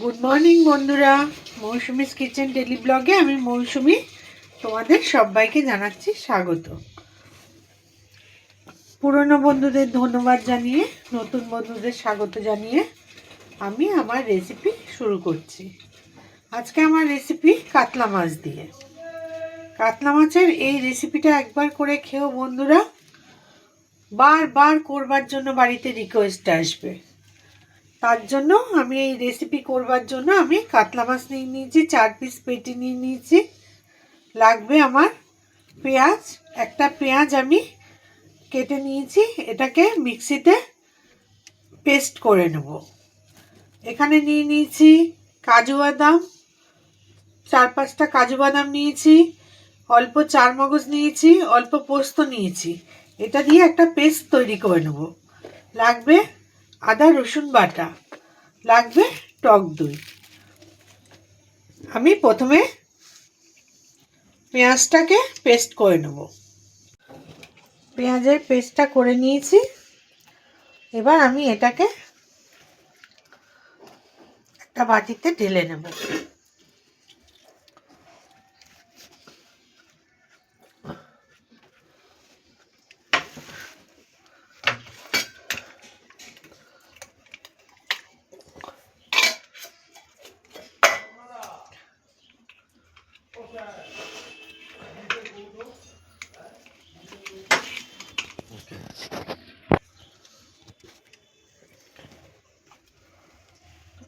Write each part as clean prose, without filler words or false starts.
Good morning বন্ধুরা, Mousumi's kitchen daily ব্লগে আমি মৌসুমি তোমাদের সবাইকে জানাচ্ছি স্বাগত। পুরনো বন্ধুদের ধন্যবাদ জানিয়ে নতুন বন্ধুদের স্বাগত জানিয়ে আমি আমার রেসিপি শুরু করছি। আজকে আমার রেসিপি কাতলা মাছ দিয়ে। কাতলা মাছের এই রেসিপিটা একবার করে খেও বন্ধুরা, বারবার করবার জন্য বাড়িতে রিকোয়েস্ট আসবে। তার জন্য আমি এই রেসিপি করবার জন্য আমি কাতলা মাছ নিয়ে নিয়েছি, 4 পিস পেটি নিয়ে নিয়েছি। লাগবে আমার পেঁয়াজ, একটা পেঁয়াজ আমি কেটে নিয়েছি, এটাকে মিক্সিতে পেস্ট করে নেব। এখানে নিয়ে নিয়েছি কাজু বাদাম, 4-5টা কাজু বাদাম নিয়েছি, অল্প চারমগজ নিয়েছি, অল্প পোস্ত নিয়েছি। এটা দিয়ে একটা পেস্ট তৈরি করে নেব। লাগবে আদা রসুন বাটা, লাগবে টক দই। আমি প্রথমে পেঁয়াজটাকে পেস্ট করে নেব। পেঁয়াজের পেস্টটা করে নিয়েছি। এবার আমি এটাকে একটা বাটিতে ঢেলে নেব।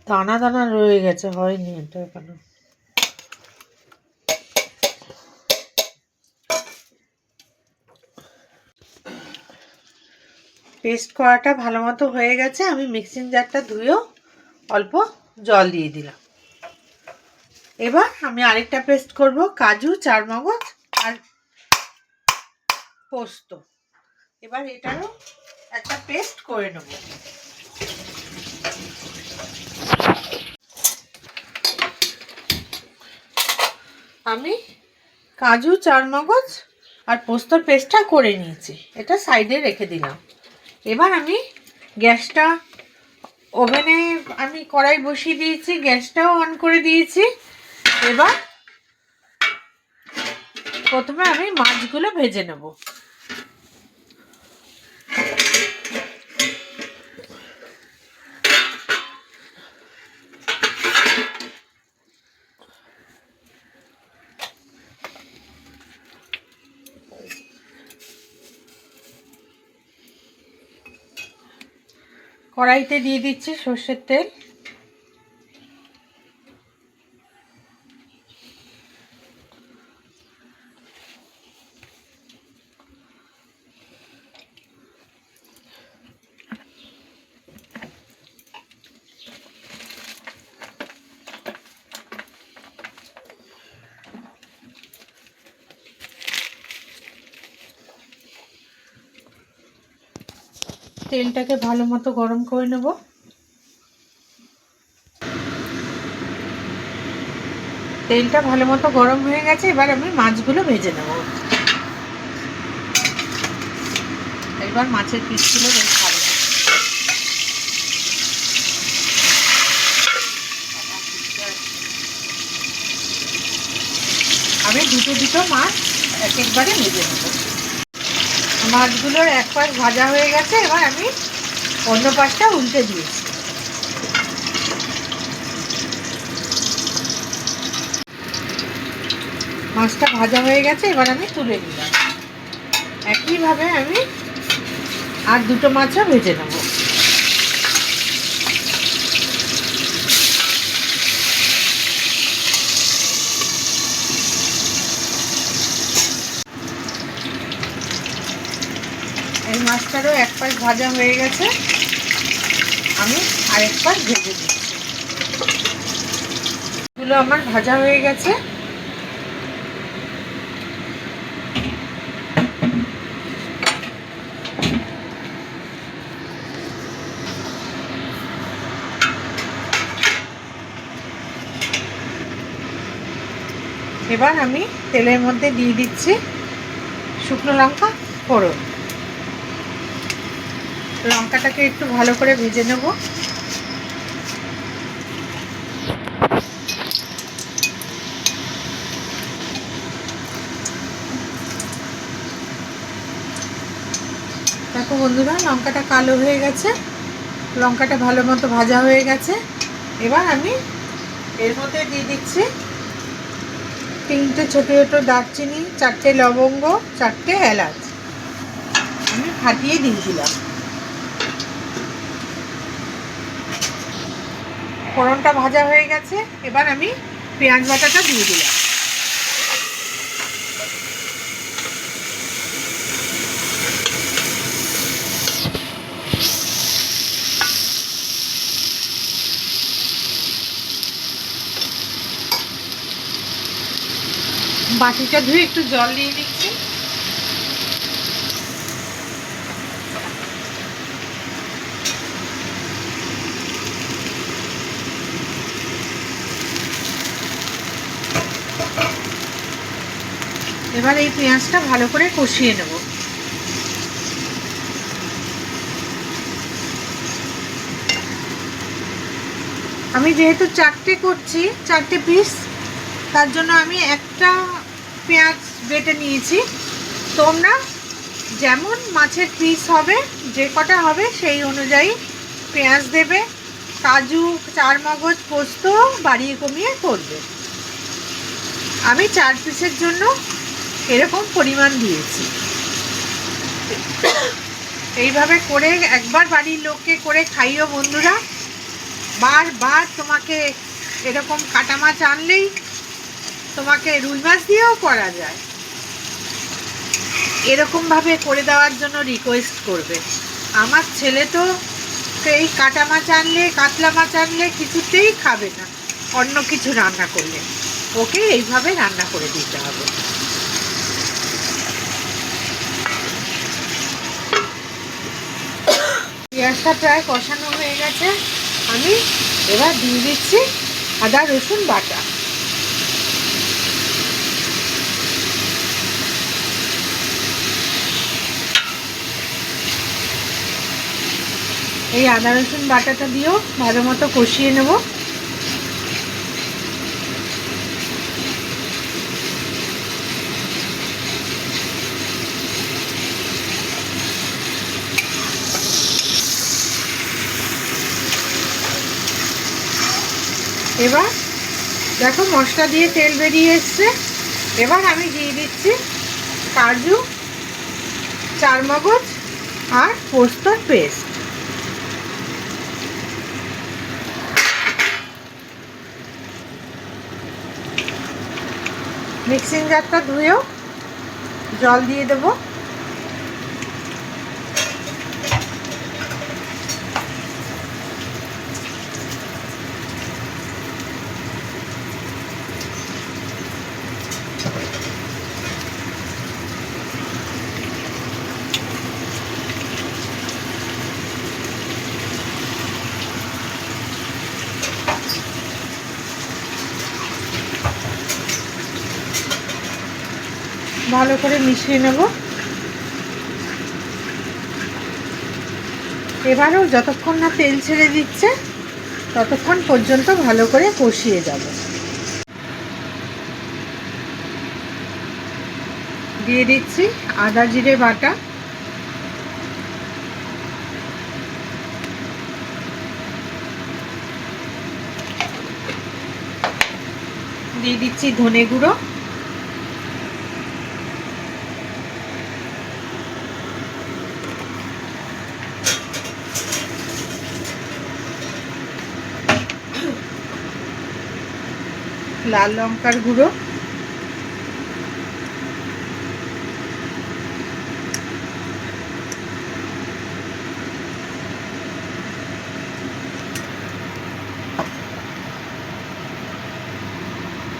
দানা দানা রয়ে গেছে, হয়নি এটা এখনো। পেস্ট করাটা ভালো মতো হয়ে গেছে। আমি মিক্সিং জারটা ধুয়েও অল্প জল দিয়ে দিলাম। এবার আমি আরেকটা পেস্ট করব, কাজু, চারমগজ আর পোস্ত। এবার এটারও একটা পেস্ট করে নেব। আমি কাজু, চারমগজ আর পোস্তর পেস্টটা করে নিয়েছি, এটা সাইডে রেখে দিলাম। এবার আমি গ্যাসটা, ওভেনে আমি কড়াই বসিয়ে দিয়েছি, গ্যাসটাও অন করে দিয়েছি। এবার প্রথমে আমি মাছগুলো ভেজে নেব। কড়াইতে দিয়ে দিচ্ছি সর্ষের তেল। তেলটাকে ভালো মতো গরম করে নেব। তেলটা ভালো মতো গরম হয়ে গেছে। এবার আমি মাছগুলো ভেজে নেব। এবার মাছের পিসগুলো বেশ ভালো। আমি দুটো মাছ একবারে ভেজে নেব। মাছগুলোর এক পাশ ভাজা হয়ে গেছে। এবার আমি অন্য পাশটা উল্টে দিয়েছি। মাছটা ভাজা হয়ে গেছে, এবার আমি তুলে নিলাম। একইভাবে আমি আর দুটো মাছও ভেজে নেব। এই মাছটারও এক পাশ ভাজা হয়ে গেছে, আমি আরেক পাশ ভেজে দিচ্ছি। এগুলো আমার ভাজা হয়ে গেছে। এবার আমি তেলের মধ্যে দিয়ে দিচ্ছি শুকনো লঙ্কা ফোড়ন। লঙ্কাটাকে একটু ভালো করে ভেজে নেব। দেখো বন্ধুরা, লঙ্কাটা কালো হয়ে গেছে, লঙ্কাটা ভালো মতো ভাজা হয়ে গেছে। এবার আমি এর মধ্যে দিয়ে দিচ্ছি 3টে ছোটো ছোটো দারচিনি, 4টে লবঙ্গ, 4টে এলাচ আমি ফাটিয়ে দিয়ে দিলাম। ফোড়নটা ভাজা হয়ে গেছে, এবার আমি পেঁয়াজ বাটাটা দিয়ে দিলাম। বাটিটা ধুয়ে একটু জল দিয়ে দিচ্ছি। এবার এই পেঁয়াজটা ভালো করে কষিয়ে নেব। আমি যেহেতু 4টে করছি, 4টে পিস, তার জন্য আমি একটা পেঁয়াজ বেটে নিয়েছি। তোমরা যেমন মাছের পিস হবে, যে কটা হবে সেই অনুযায়ী পেঁয়াজ দেবে। কাজু, চারমগজ, পোস্ত বাড়িয়ে কমিয়ে করবে। আমি 4 পিসের জন্য এরকম পরিমাণ দিয়েছি। এইভাবে করে একবার বাড়ির লোককে করে খাইও বন্ধুরা। বারবার তোমাকে এরকম কাটা মাছ আনলেই তোমাকে রুই মাছ দিয়েও করা যায়। এরকমভাবে করে দেওয়ার জন্য রিকোয়েস্ট করবে। আমার ছেলে তো এই কাটা মাছ আনলে, কাতলা মাছ আনলে কিছুতেই খাবে না অন্য কিছু রান্না করলে। ওকে এইভাবে রান্না করে দিতে হবে। পেঁয়াজটা প্রায় কষানো হয়ে গেছে, আমি এবার দিয়ে দিচ্ছি আদা রসুন বাটা। এই আদা রসুন বাটাটা দিয়েও ভালো মতো কষিয়ে নেব। এবার দেখো মশলা দিয়ে তেল বেরিয়ে এসছে। এবার আমি দিয়ে দিচ্ছি কাজু, চারমগজ আর পোস্তর পেস্ট। মিক্সিং জারটা ধুয়েও জল দিয়ে দেবো। ভালো করে মিশিয়ে নেব। এবারেও যতক্ষণ না তেল ছেড়ে দিচ্ছে ততক্ষণ পর্যন্ত ভালো করে কষিয়ে যাব। দিয়ে দিচ্ছি আদা জিরে বাটা, দিয়ে দিচ্ছি ধনে গুঁড়ো, লাল লঙ্কার গুঁড়ো,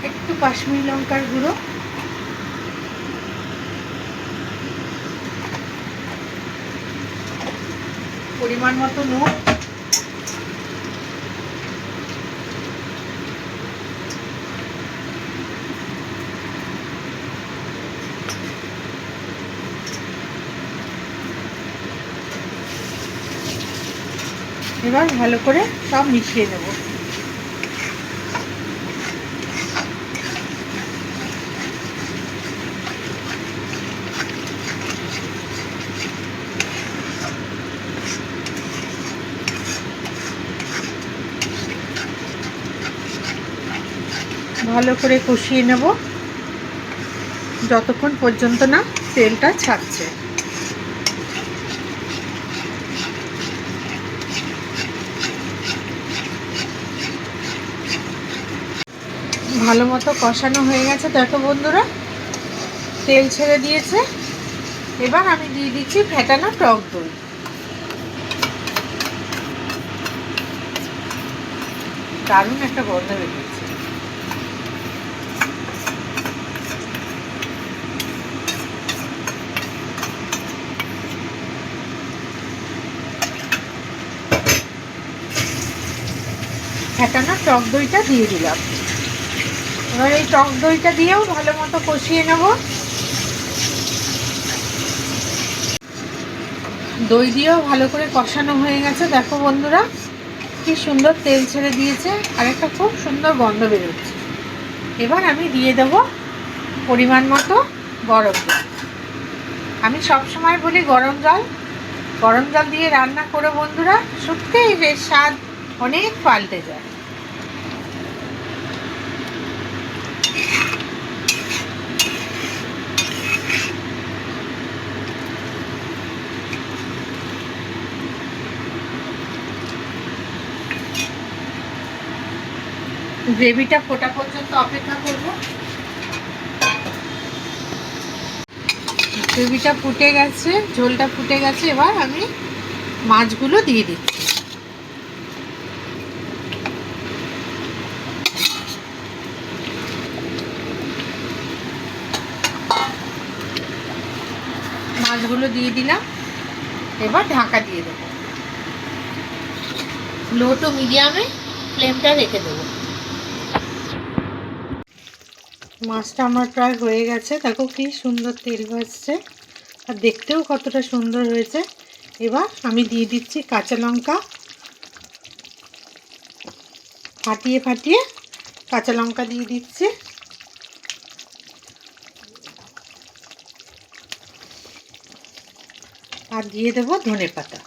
একটু কাশ্মীরি লঙ্কার গুঁড়ো, পরিমাণ মতো নুন, এবার ভালো করে সব মিশিয়ে নেব। ভালো করে কষিয়ে নেব যতক্ষণ পর্যন্ত না তেলটা ছাড়ছে। ভালো মতো কষানো হয়ে গেছে, দেখো বন্ধুরা তেল ছেড়ে দিয়েছে। এবার আমি দিয়ে দিচ্ছি ফেটানো টক দই। দারুণ একটা গন্ধ বেরিয়েছে। ফেটানো টক দইটা দিয়ে দিলাম। এবার এই টক দইটা দিয়েও ভালো মতো কষিয়ে নেব। দই দিয়েও ভালো করে কষানো হয়ে গেছে, দেখো বন্ধুরা কি সুন্দর তেল ছেড়ে দিয়েছে আর একটা খুব সুন্দর গন্ধ বেরোচ্ছে। এবার আমি দিয়ে দেব পরিমাণ মতো গরম জল। আমি সবসময় বলি গরম জল দিয়ে রান্না করে বন্ধুরা সত্যিই এর স্বাদ অনেক পাল্টে যায়। গ্রেভিটা ফোটা পর্যন্ত অপেক্ষা করব। গ্রেভিটা ফুটে গেছে, ঝোলটা ফুটে গেছে। এবার আমি মাছগুলো দিয়ে দিচ্ছি। মাছগুলো দিয়ে দিলাম। এবার ঢাকা দিয়ে দেবো, লো টু মিডিয়ামে ফ্লেমটা রেখে দেবো। মাছটা আমার প্রায় হয়ে গেছে, দেখো কি সুন্দর তেল ভাসছে আর দেখতেও কতটা সুন্দর হয়েছে। এবার আমি দিয়ে দিচ্ছি কাঁচা লঙ্কা, ফাটিয়ে কাঁচা লঙ্কা দিয়ে দিচ্ছি। আর দিয়ে দেবো ধনেপাতা।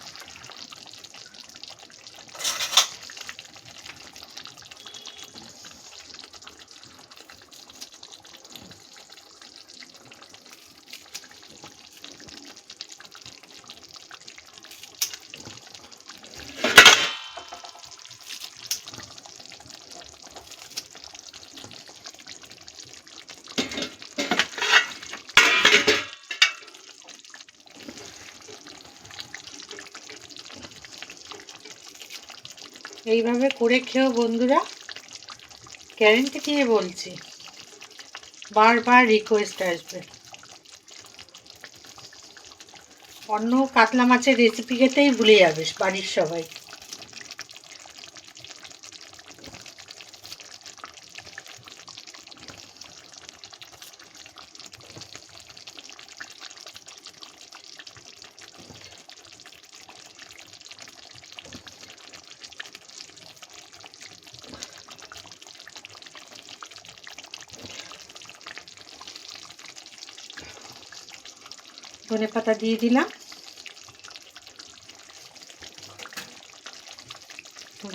এইভাবে করে খেও বন্ধুরা, গ্যারেন্টি দিয়ে বলছি, বারবার রিকোয়েস্ট আসবে। অন্য কাতলা মাছের রেসিপি খেতেই ভুলে যাবে বাড়ির সবাই। ধনেপাতা দিয়ে দিলাম,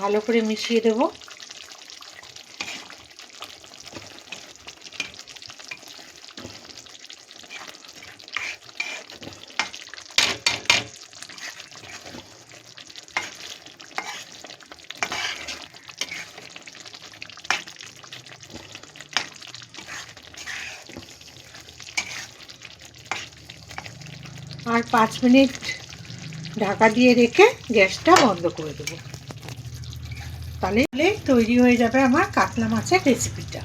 ভালো করে মিশিয়ে দেব। আর 5 মিনিট ঢাকা দিয়ে রেখে গ্যাসটা বন্ধ করে দেবো। তাহলে তৈরি হয়ে যাবে আমার কাতলা মাছের রেসিপিটা।